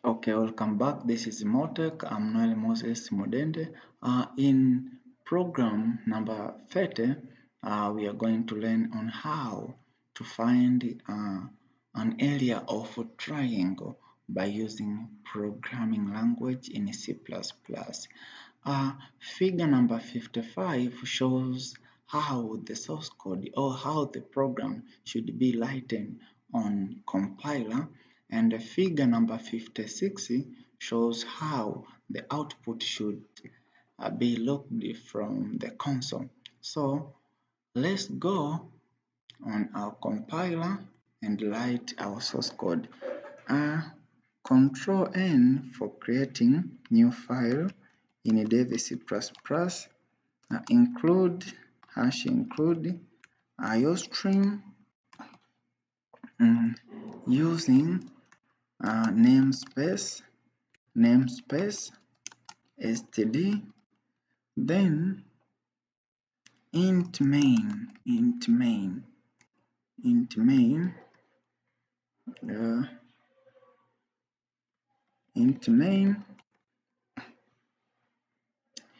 Okay, welcome back. This is MoTech. I'm Noel Mwadende. In program number 30, we are going to learn on how to find an area of a triangle by using programming language in C++. Figure number 55 shows how the source code or how the program should be written on compiler, and the figure number 56 shows how the output should be looked from the console. So let's go on our compiler and write our source code. Control N for creating new file in Dev C++, include #include iostream using namespace std, then int main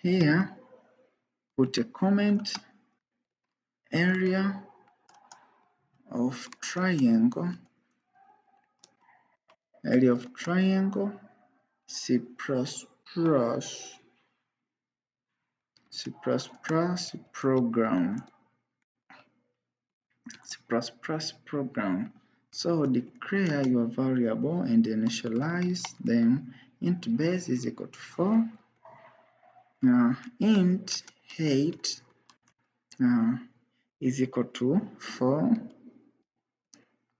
here put a comment area of triangle C++ program. So declare your variable and initialize them. Int base is equal to 4. Int height is equal to 4.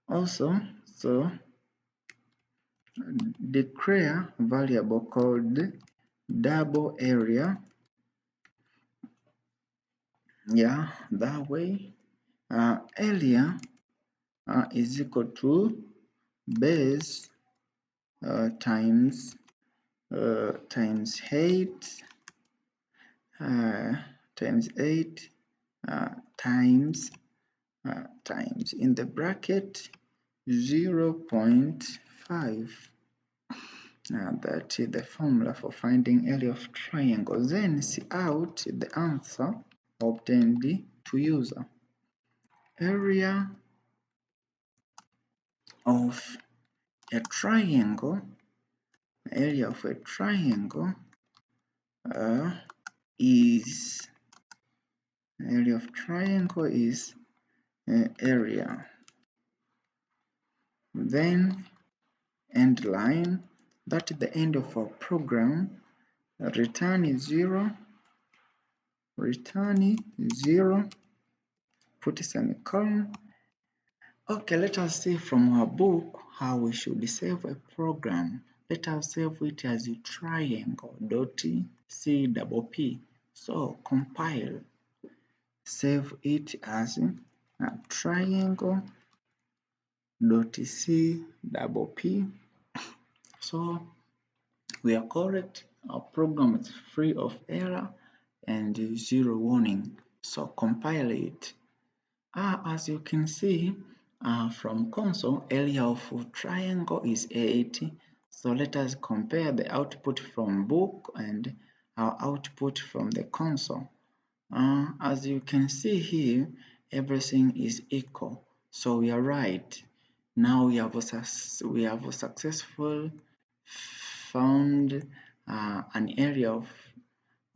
Also, so declare variable called double area. Yeah, that way. Area is equal to base times height times 8 times in the bracket 0.5. That is the formula for finding area of triangle. Then see out the answer obtained to user. Area of a triangle is area. Then end line, that is the end of our program. Return is 0. Put a semicolon. Okay, let us see from our book how we should save a program. Let us save it as triangle.cpp. So compile, save it as triangle.cpp. So we are correct. Our program is free of error and 0 warning. So compile it. As you can see from console, area of triangle is 80. So let us compare the output from book and our output from the console. As you can see here, everything is equal. So we are right. Now we have successfully found an area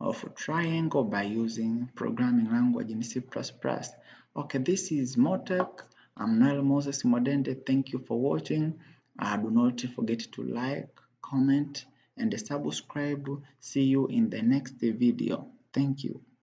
of a triangle by using programming language in C++. Okay, this is MoTech. I'm Noel Mwadende. Thank you for watching. Do not forget to like, comment, and subscribe. See you in the next video. Thank you.